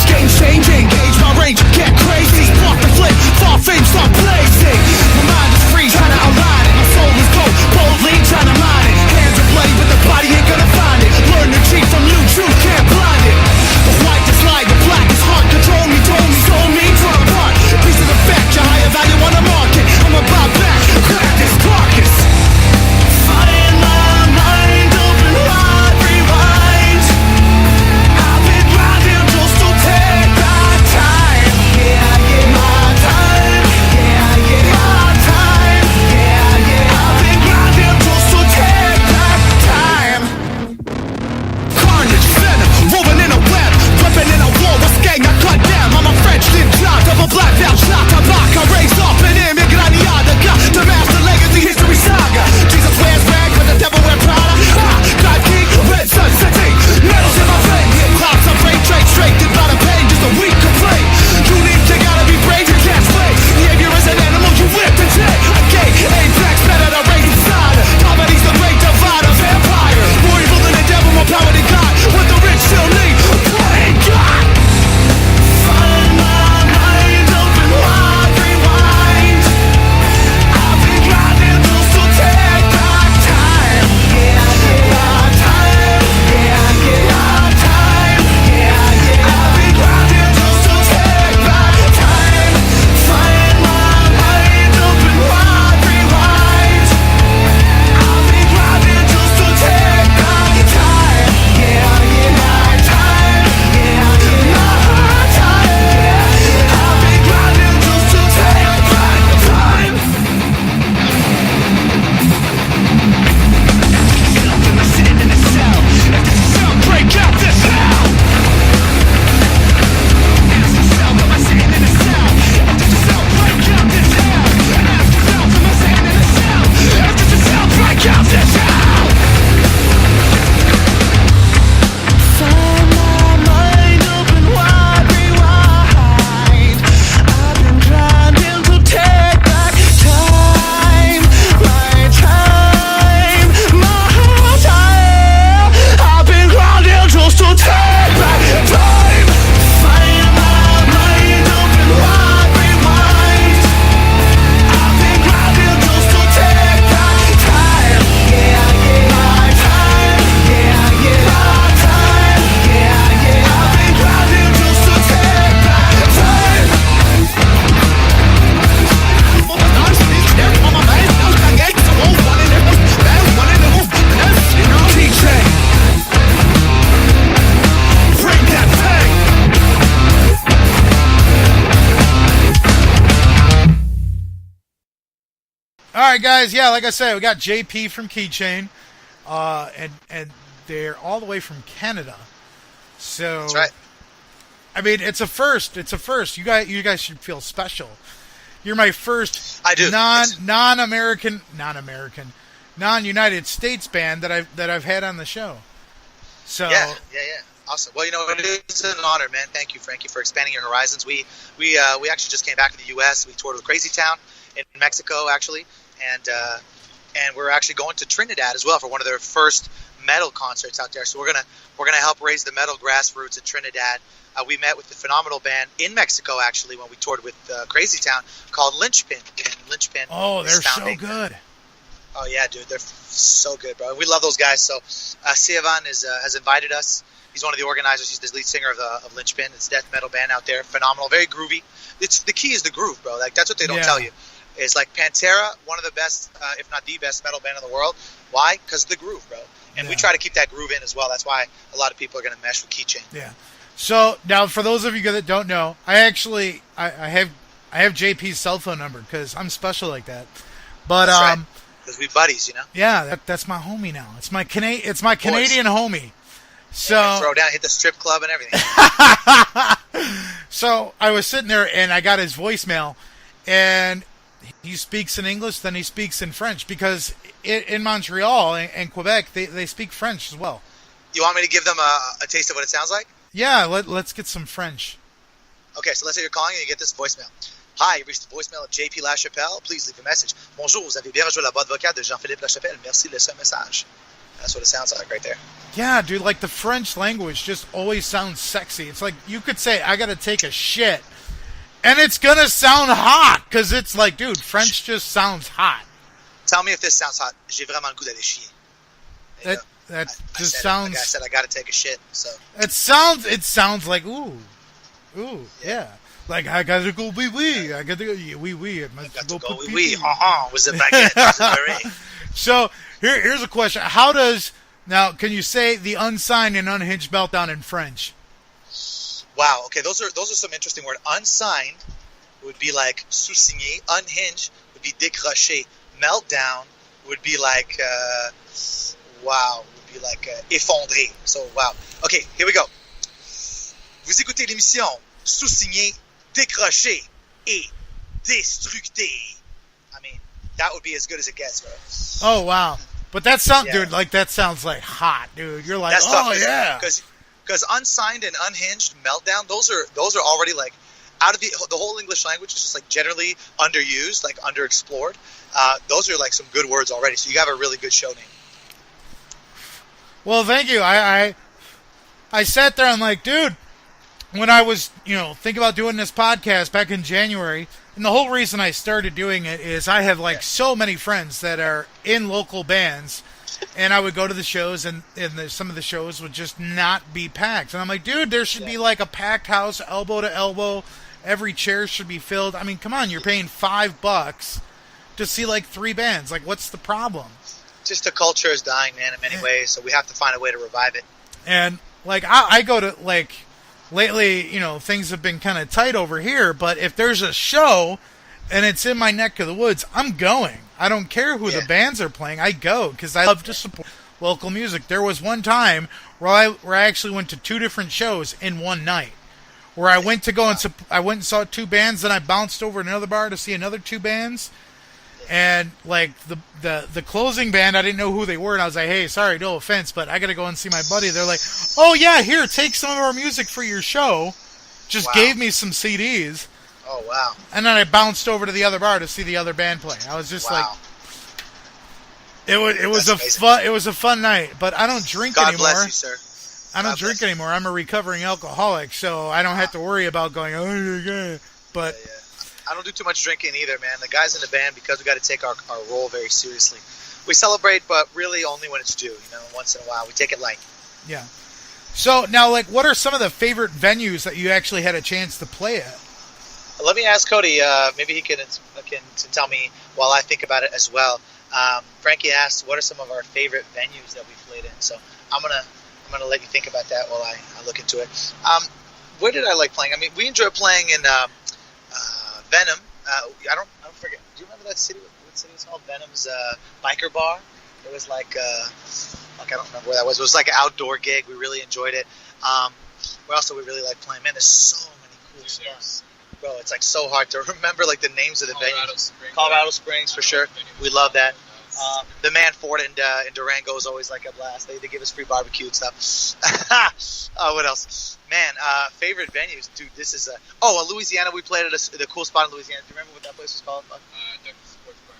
All right, guys. Yeah, like I said, we got JP from Keychain, and they're all the way from Canada. So
That's right.
I mean, it's a first. It's a first. You guys should feel special. You're my first non-United States band that I've had on the show. So
yeah, awesome. Well, it is an honor, man. Thank you, Frankie, for expanding your horizons. We actually just came back to the U.S. We toured with Crazy Town in Mexico, actually, and we're actually going to Trinidad as well for one of their first metal concerts out there. So we're gonna help raise the metal grassroots in Trinidad. We met with the phenomenal band in Mexico, actually, when we toured with Crazy Town, called Lynchpin. And Lynchpin.
Oh, they're so good.
Oh yeah, dude, they're so good, bro. We love those guys. So Siavan has invited us. He's one of the organizers. He's the lead singer of Lynchpin. It's a death metal band out there. Phenomenal, very groovy. The key is the groove, bro. Like that's what they don't tell you. It's like Pantera, one of the best, if not the best metal band in the world. Why? Because of the groove, bro. And we try to keep that groove in as well. That's why a lot of people are going to mesh with Keychain.
Yeah. So now, for those of you that don't know, I have JP's cell phone number because I'm special like that. But
right. Because we buddies,
Yeah, that's my homie now. It's my Canadian homie. So
throw down, hit the strip club and everything.
So I was sitting there and I got his voicemail, and he speaks in English, then he speaks in French because in Montreal and Quebec they speak French as well.
You want me to give them a taste of what it sounds like?
Yeah, let's get some French.
Okay, so let's say you're calling and you get this voicemail. Hi, you reached the voicemail of JP Lachapelle. Please leave a message. Bonjour, vous avez bien rejoint la boîte vocale de Jean-Philippe Lachapelle. Merci, laissez un message. That's what it sounds like right there.
Yeah, dude, like the French language just always sounds sexy. It's like you could say, I gotta take a shit, and it's gonna sound hot, because it's like, dude, French just sounds hot.
Tell me if this sounds hot. J'ai vraiment le goût d'aller chier.
That just sounds...
Like I said, I gotta take a shit, so...
It sounds like, ooh, yeah. Like, I gotta go wee-wee. I gotta go wee-wee. I
got to go wee-wee. Was it baguette?
So, here's a question. How does... Now, can you say the Unsigned and Unhinged Meltdown in French?
Wow, okay, those are some interesting words. Unsigned would be like sous-signé. Unhinged would be décroché. Meltdown would be like... would be like effondré. So, wow. Okay, here we go. Vous écoutez l'émission sous-signé, décroché et destructé. I mean, that would be as good as it gets, bro.
Oh, wow. But that sounds, dude, like that sounds like hot, dude. You're like,
that's
oh,
tough,
yeah.
Because Unsigned and Unhinged Meltdown, those are already like out of the whole English language is just like generally underused, like underexplored. Those are like some good words already. So you have a really good show name.
Well, thank you. I sat there and like, dude, when I was, thinking about doing this podcast back in January, and the whole reason I started doing it is I have like so many friends that are in local bands, and I would go to the shows, and some of the shows would just not be packed. And I'm like, dude, there should be like a packed house, elbow to elbow. Every chair should be filled. I mean, come on, you're paying $5 to see like 3 bands. Like, what's the problem?
Just the culture is dying, man, in many ways, so we have to find a way to revive it.
And like I go to like lately, things have been kind of tight over here, but if there's a show and it's in my neck of the woods, I'm going. I don't care who the bands are playing. I go because I love to support local music. There was one time where I actually went to 2 different shows in one night, where I went to go and I went and saw 2 bands, then I bounced over to another bar to see another 2 bands. And like the closing band, I didn't know who they were, and I was like, "Hey, sorry, no offense, but I got to go and see my buddy." They're like, "Oh yeah, here, take some of our music for your show." Just gave me some CDs.
Oh wow!
And then I bounced over to the other bar to see the other band play. I was just like, it was a fun night. But I don't drink anymore.
God bless you, sir.
I don't drink anymore. I'm a recovering alcoholic, so I don't have to worry about going. Oh yeah, but.
Yeah. I don't do too much drinking either, man. The guys in the band, because we got to take our role very seriously. We celebrate, but really only when it's due. Once in a while, we take it light.
Yeah. So now, like, what are some of the favorite venues that you actually had a chance to play at?
Let me ask Cody. Maybe he can tell me while I think about it as well. Frankie asked, "What are some of our favorite venues that we played in?" So I'm gonna let you think about that while I look into it. Where did I like playing? I mean, we enjoy playing in. Venom, I don't forget. Do you remember that city? What city was it called? Venom's biker bar. It was like I don't remember where that was. It was like an outdoor gig. We really enjoyed it. Where else do we really like playing? Man, there's so many cool spots. Bro, it's like so hard to remember like the names of the venues. Colorado Springs for sure. We love that. The Man Fort in Durango is always like a blast. They give us free barbecue and stuff. What else? Man, favorite venues, dude. This is in Louisiana. We played at the cool spot in Louisiana. Do you remember what that place was called?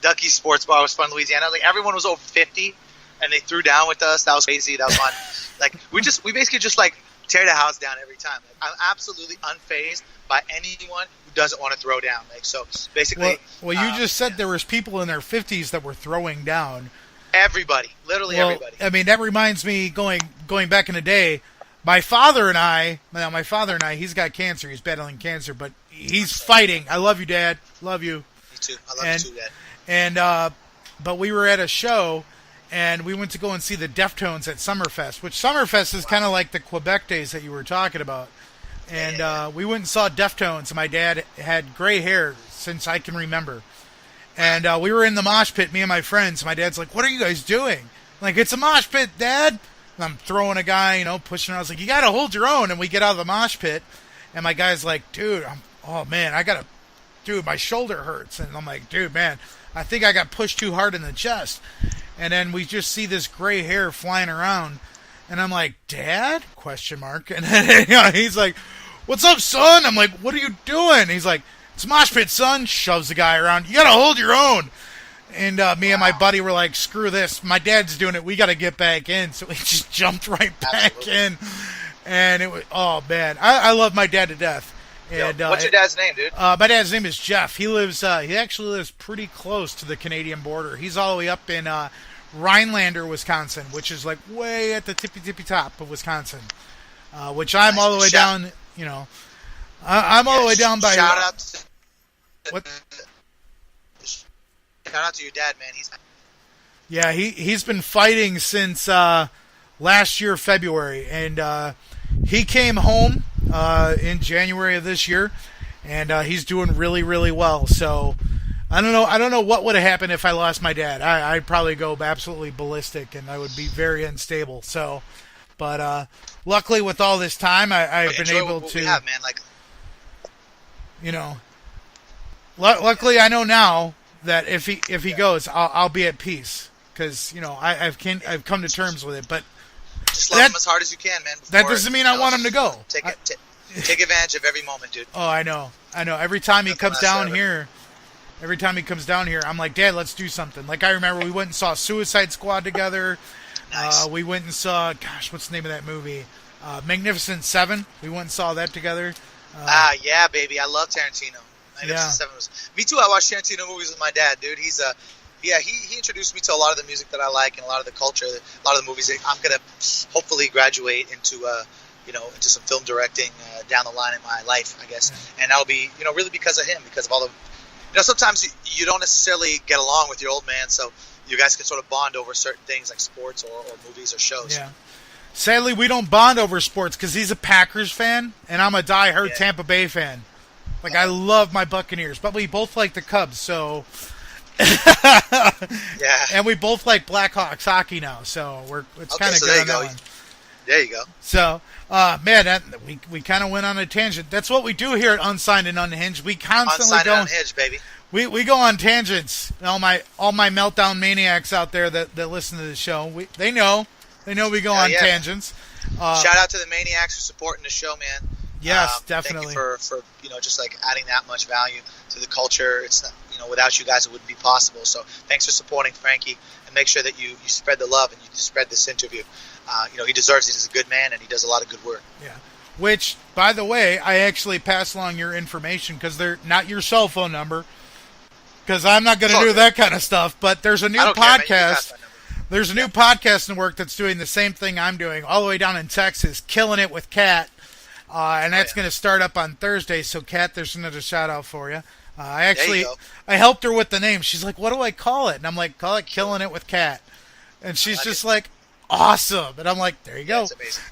Ducky Sports Bar was fun in Louisiana. Like everyone was over 50, and they threw down with us. That was crazy. That was fun. Like we basically just like tear the house down every time. Like, I'm absolutely unfazed by anyone who doesn't want to throw down. Like so, basically.
Well, you just said there was people in their 50s that were throwing down.
Everybody, literally everybody.
I mean, that reminds me going back in the day. My father and I, he's got cancer. He's battling cancer, but he's fighting. I love you, Dad. Love you.
Me too. I love you too, Dad.
And but we were at a show, and we went to go and see the Deftones at Summerfest, which Summerfest is kind of like the Quebec days that you were talking about. And we went and saw Deftones, and my dad had gray hair since I can remember. And we were in the mosh pit, me and my friends. My dad's like, "What are you guys doing?" I'm like, "It's a mosh pit, Dad." And I'm throwing a guy, pushing around. I was like, "You got to hold your own." And we get out of the mosh pit, and my guy's like, "Dude, my shoulder hurts." And I'm like, "Dude, man, I think I got pushed too hard in the chest." And then we just see this gray hair flying around, and I'm like, "Dad?" ? And then, he's like, "What's up, son?" I'm like, "What are you doing?" He's like, "It's mosh pit, son." Shoves the guy around. "You got to hold your own." And me and my buddy were like, "Screw this. My dad's doing it. We got to get back in." So we just jumped right back in. And it was, oh, man. I love my dad to death. And,
what's your dad's name, dude?
My dad's name is Jeff. He actually lives pretty close to the Canadian border. He's all the way up in Rhinelander, Wisconsin, which is like way at the tippy top of Wisconsin. Which I'm all the way down, I'm all the way down by...
Shout out to...
What?
Shout out to your dad, man.
Yeah, he's been fighting since last year, February, and he came home in January of this year, and he's doing really, really well. So I don't know what would have happened if I lost my dad. I'd probably go absolutely ballistic, and I would be very unstable. So, but luckily, with all this time, I've been able to.
We have, man.
Luckily, I know now that if he goes, I'll be at peace, because I've come to terms with it. But
just love him as hard as you can, man.
That doesn't mean I want him to go.
Take advantage of every moment, dude.
Oh, I know. Every time he comes down here, I'm like, "Dad, let's do something." Like I remember we went and saw Suicide Squad together.
Nice.
We went and saw, what's the name of that movie? Magnificent Seven. We went and saw that together.
Yeah, baby. I love Tarantino. Magnificent Seven was. Me too. I watched Tarantino movies with my dad, dude. He's he introduced me to a lot of the music that I like and a lot of the culture, a lot of the movies that I'm gonna hopefully graduate into into some film directing down the line in my life, I guess. And that'll be really because of him, because of all the sometimes you don't necessarily get along with your old man, so you guys can sort of bond over certain things like sports or movies or shows.
Yeah. Sadly, we don't bond over sports because he's a Packers fan and I'm a diehard Tampa Bay fan. Like, I love my Buccaneers, but we both like the Cubs, so...
Yeah.
And we both like Blackhawks hockey now, so it's kind of good on that one.
There you go.
So, man, we kind of went on a tangent. That's what we do here at Unsigned and Unhinged. We constantly
Unsigned and Unhinged, baby.
We go on tangents. All my Meltdown maniacs out there that listen to the show, they know we go on tangents.
Shout out to the maniacs for supporting the show, man.
Yes, definitely.
Thank you for just like adding that much value to the culture. It's not, without you guys it wouldn't be possible. So thanks for supporting Frankie, and make sure that you spread the love and you spread this interview. He deserves it. He's a good man and he does a lot of good work.
Yeah. Which, by the way, I actually pass along your information because they're not your cell phone number, because I'm not going to do that kind of stuff. But there's a new podcast. There's a new podcast in the work that's doing the same thing I'm doing, all the way down in Texas, killing it with Kat. And that's going to start up on Thursday. So, Kat, there's another shout out for you. I helped her with the name. She's like, "What do I call it?" And I'm like, "Call it Killing It with Kat." And she's just like, "Awesome." And I'm like, "There you go."
It's amazing.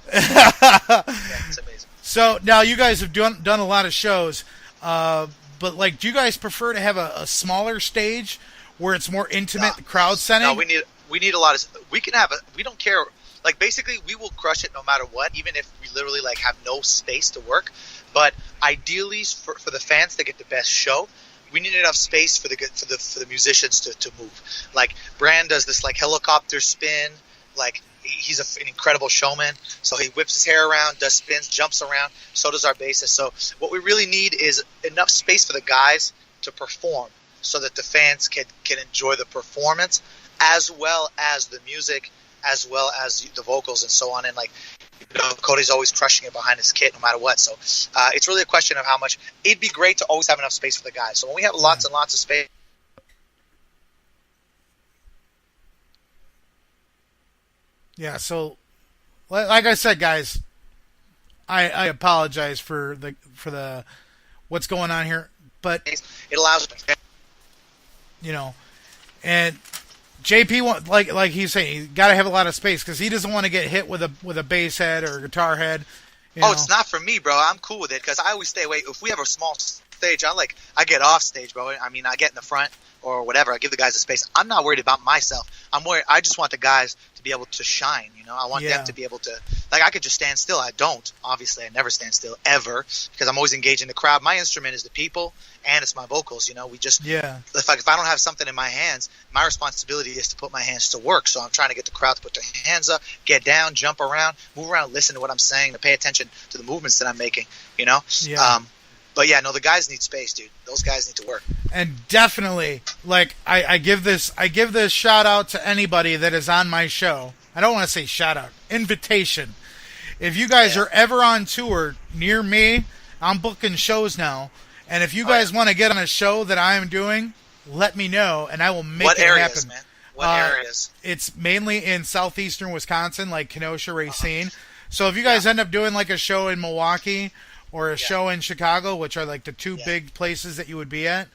It's amazing.
So now you guys have done a lot of shows, but like, do you guys prefer to have a smaller stage, where it's more intimate,
No.
crowd setting?
No, we need a lot of. We can have. We don't care. Like basically, we will crush it no matter what, even if we literally like have no space to work. But ideally, for the fans to get the best show, we need enough space for the musicians to move. Like Brand does this like helicopter spin, like he's an incredible showman. So he whips his hair around, does spins, jumps around. So does our bassist. So what we really need is enough space for the guys to perform, so that the fans can enjoy the performance as well as the music, as well as the vocals and so on. And like, you know, Cody's always crushing it behind his kit no matter what. So it's really a question of how much. It'd be great to always have enough space for the guys. So when we have lots and lots of space.
Yeah, so like I said, guys, I apologize for the what's going on here, but
It allows.
you know, and JP like he's saying, you got to have a lot of space because he doesn't want to get hit with a bass head or a guitar head. You know?
It's not for me, bro. I'm cool with it because I always stay away. If we have a small stage, I get off stage, bro. I mean, I get in the front or whatever. I give the guys the space. I'm not worried about myself. I'm worried. I just want the guys to be able to shine. You know, I want them to be able to. Like, I could just stand still. I don't. Obviously, I never stand still ever because I'm always engaging the crowd. My instrument is the people and it's my vocals. You know, we just.
Yeah.
If I don't have something in my hands, my responsibility is to put my hands to work. So I'm trying to get the crowd to put their hands up, get down, jump around, move around, listen to what I'm saying, to pay attention to the movements that I'm making. You know.
Yeah.
But yeah, no, the guys need space, dude. Those guys need to work.
And definitely, like I give this shout out to anybody that is on my show. I don't want to say shout out, invitation. If you guys are ever on tour near me, I'm booking shows now. And if you guys want to get on a show that I am doing, let me know, and I will make it happen.
Man? What areas?
It's mainly in southeastern Wisconsin, like Kenosha, Racine. So if you guys end up doing like a show in Milwaukee or a show in Chicago, which are like the two big places that you would be at,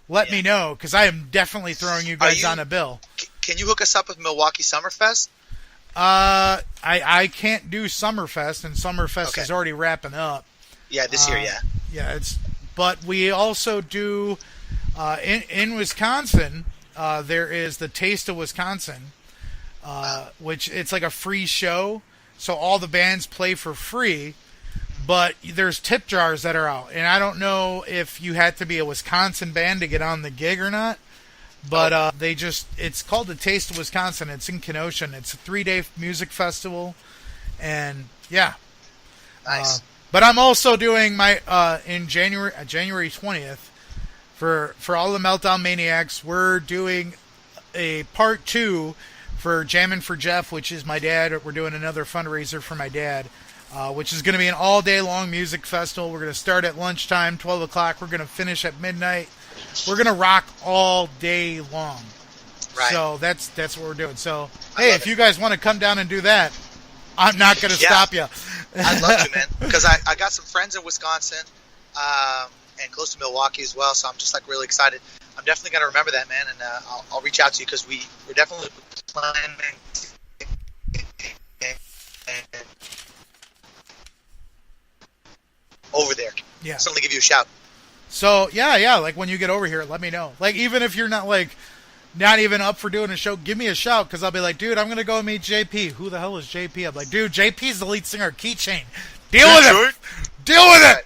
let me know, because I am definitely throwing you guys on a bill.
Can you hook us up with Milwaukee Summerfest?
I can't do Summerfest, and Summerfest is already wrapping up.
Yeah, this year, yeah.
Yeah, but we also do in Wisconsin. There is the Taste of Wisconsin, which it's like a free show, so all the bands play for free. But there's tip jars that are out, and I don't know if you had to be a Wisconsin band to get on the gig or not. But it's called the Taste of Wisconsin. It's in Kenosha. It's a 3-day music festival, and yeah.
Nice.
But I'm also doing my in January 20th for all the Meltdown Maniacs. We're doing a part 2 for Jammin' for Jeff, which is my dad. We're doing another fundraiser for my dad. Which is going to be an all-day-long music festival. We're going to start at lunchtime, 12 o'clock. We're going to finish at midnight. We're going to rock all day long.
Right.
So that's what we're doing. So, hey, if you guys want to come down and do that, I'm not going to stop you.
I'd love to, man, because I got some friends in Wisconsin and close to Milwaukee as well, so I'm just like really excited. I'm definitely going to remember that, man, and I'll reach out to you because we're definitely planning over there.
Yeah.
Certainly give you a shout.
So, yeah, like when you get over here, let me know. Like, even if you're not even up for doing a show, give me a shout, because I'll be like, dude, I'm going to go meet JP. Who the hell is JP? I'm like, dude, JP's the lead singer of Keychain. Deal with it! Deal with it!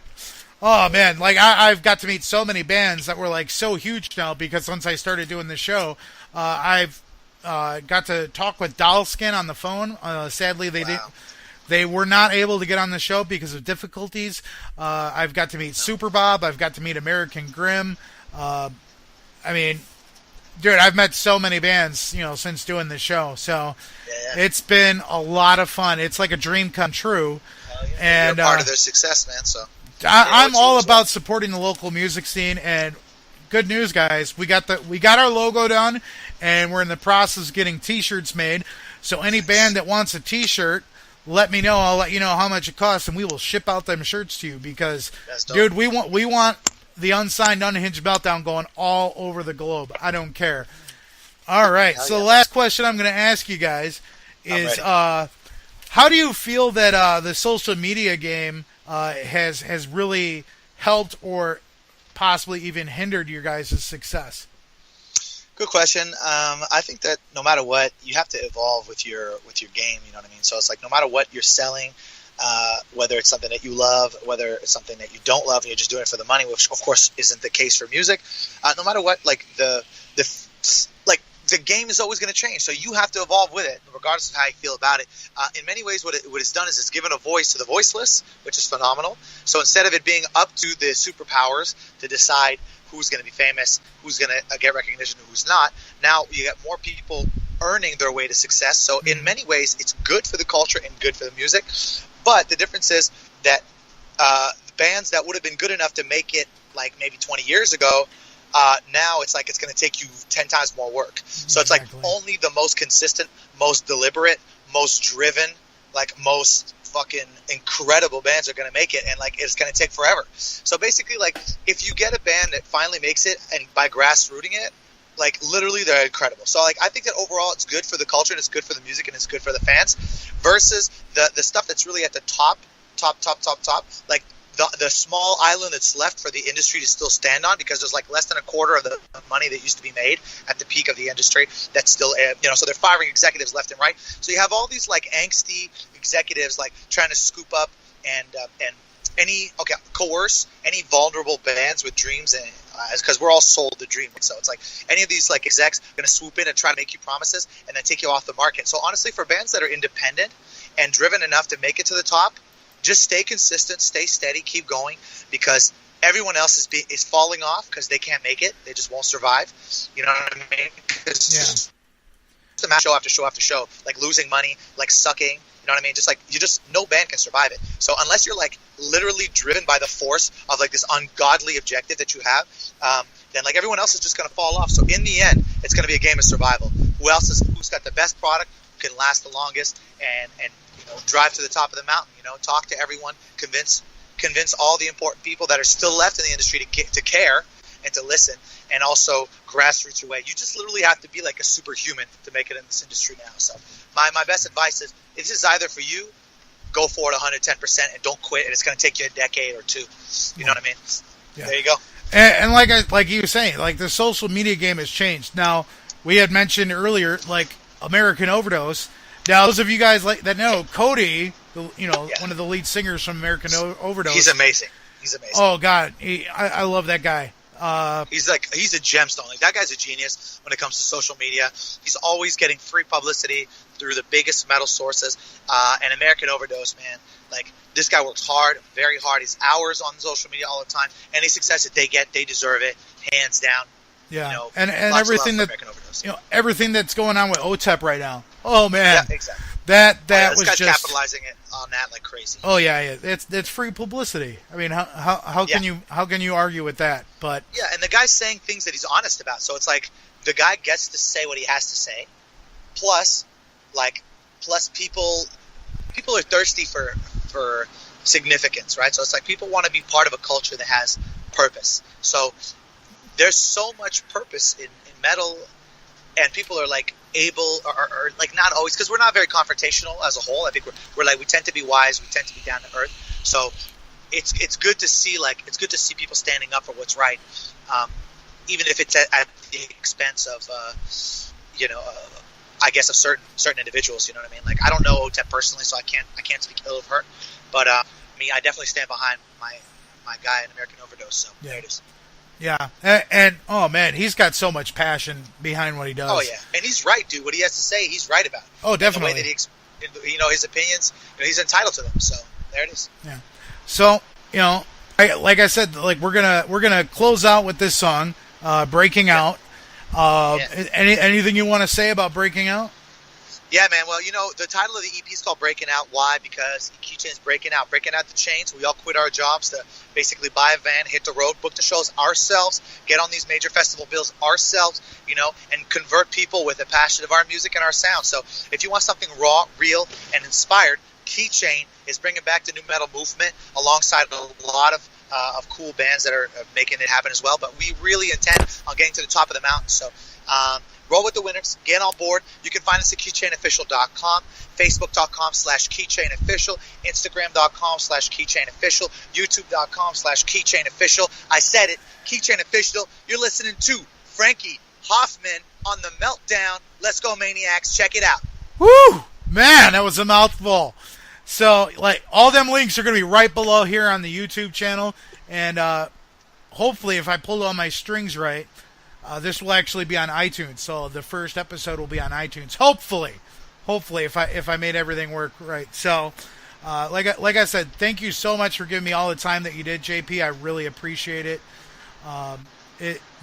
Oh, man, like, I've got to meet so many bands that were, like, so huge now, because once I started doing the show, I've got to talk with Dollskin on the phone. Sadly, they were not able to get on the show because of difficulties. I've got to meet Super Bob. I've got to meet American Grim. I mean, dude, I've met so many bands, since doing the show. So it's been a lot of fun. It's like a dream come true. And
you're part of their success, man. So
I'm all about supporting the local music scene. And good news, guys, we got our logo done, and we're in the process of getting T-shirts made. So any band that wants a T-shirt, let me know. I'll let you know how much it costs, and we will ship out them shirts to you, because, dude, we want the Unsigned, Unhinged Meltdown going all over the globe. I don't care. All right, so the last question I'm going to ask you guys is, how do you feel that the social media game has really helped or possibly even hindered your guys' success?
Good question. I think that no matter what, you have to evolve with your game. You know what I mean? So it's like no matter what you're selling, whether it's something that you love, whether it's something that you don't love, and you're just doing it for the money, which of course isn't the case for music. No matter what, like the game is always going to change. So you have to evolve with it, regardless of how you feel about it. In many ways, what it's done is it's given a voice to the voiceless, which is phenomenal. So instead of it being up to the superpowers to decide who's going to be famous, who's going to get recognition, who's not, now you got more people earning their way to success. So in many ways, it's good for the culture and good for the music. But the difference is that bands that would have been good enough to make it like maybe 20 years ago, now it's like it's going to take you 10 times more work. So it's like only the most consistent, most deliberate, most driven, like most fucking incredible bands are going to make it, and like it's going to take forever. So basically, like if you get a band that finally makes it, and by grassrooting it, like literally they're incredible. So like I think that overall it's good for the culture and it's good for the music and it's good for the fans, versus the stuff that's really at the top, like the small island that's left for the industry to still stand on, because there's like less than a quarter of the money that used to be made at the peak of the industry that's still, so they're firing executives left and right. So you have all these like angsty executives like trying to scoop up and coerce any vulnerable bands with dreams, and because we're all sold the dream. So it's like any of these like execs going to swoop in and try to make you promises and then take you off the market. So honestly, for bands that are independent and driven enough to make it to the top, just stay consistent, stay steady, keep going, because everyone else is falling off because they can't make it. They just won't survive. You know what I mean? Just show after show after show, like losing money, like sucking. You know what I mean? Just like no band can survive it. So unless you're like literally driven by the force of like this ungodly objective that you have, then like everyone else is just going to fall off. So in the end, it's going to be a game of survival. Who's got the best product, who can last the longest, and drive to the top of the mountain. Talk to everyone, convince all the important people that are still left in the industry to care and to listen, and also grassroots your way. You just literally have to be like a superhuman to make it in this industry now. So my best advice is, if this is either for you, go for it 110% and don't quit. And it's going to take you a decade or two. You know what I mean? Yeah. There you go.
And like you were saying, like the social media game has changed. Now, we had mentioned earlier, like American Overdose. Now, those of you guys that know Cody, one of the lead singers from American Overdose.
He's amazing.
Oh God, I love that guy.
He's a gemstone. Like that guy's a genius when it comes to social media. He's always getting free publicity through the biggest metal sources. And American Overdose, man, like this guy works hard, very hard. He's hours on social media all the time. Any success that they get, they deserve it, hands down.
Yeah, and everything everything that's going on with OTEP right now. Oh man,
yeah, exactly.
That
this
was
guy's
just
capitalizing it on that like crazy.
Oh yeah. It's free publicity. I mean, how can you argue with that? But
yeah, and the guy's saying things that he's honest about. So it's like the guy gets to say what he has to say. Plus people are thirsty for significance, right? So it's like people want to be part of a culture that has purpose. So there's so much purpose in metal, and people are like able or like not always, because we're not very confrontational as a whole. I think we're like, we tend to be wise, we tend to be down to earth. So it's good to see people standing up for what's right, even if it's at the expense of I guess of certain individuals. You know what I mean? Like I don't know OTEP personally, so I can't speak ill of her, but I definitely stand behind my guy in American Overdose. So there it is.
Yeah, and oh man, he's got so much passion behind what he does.
Oh yeah, and he's right, dude. What he has to say, he's right about.
Oh, definitely.
The way that his opinions, he's entitled to them. So there it is.
Yeah. So like I said, like we're gonna close out with this song, "Breaking Out." Anything you want to say about "Breaking Out"?
Yeah, man. Well, the title of the EP is called Breaking Out. Why? Because Keychain's breaking out the chains. We all quit our jobs to basically buy a van, hit the road, book the shows ourselves, get on these major festival bills ourselves, and convert people with the passion of our music and our sound. So if you want something raw, real, and inspired, Keychain is bringing back the new metal movement alongside a lot of cool bands that are making it happen as well. But we really intend on getting to the top of the mountain. So roll with the winners. Get on board. You can find us at keychainofficial.com, facebook.com/keychainofficial, instagram.com/keychainofficial, youtube.com/keychainofficial. I said it, Keychain Official. You're listening to Frankie Hoffman on the Meltdown. Let's go, Maniacs. Check it out.
Woo! Man, that was a mouthful. So, like, all them links are going to be right below here on the YouTube channel. And hopefully, if I pull all my strings right, this will actually be on iTunes. So the first episode will be on iTunes. Hopefully, if I made everything work right. So, like I said, thank you so much for giving me all the time that you did, JP. I really appreciate it.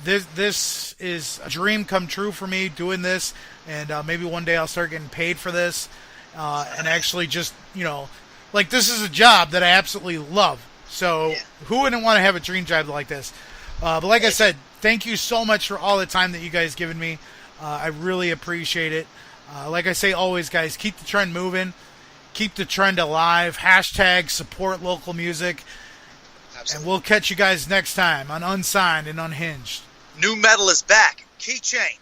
This is a dream come true for me doing this, and maybe one day I'll start getting paid for this, and actually just, like, this is a job that I absolutely love. So who wouldn't want to have a dream job like this? But like I said, thank you so much for all the time that you guys given me. I really appreciate it. Like I say always, guys, keep the trend moving. Keep the trend alive. # support local music. Absolutely. And we'll catch you guys next time on Unsigned and Unhinged.
New metal is back. Keychain.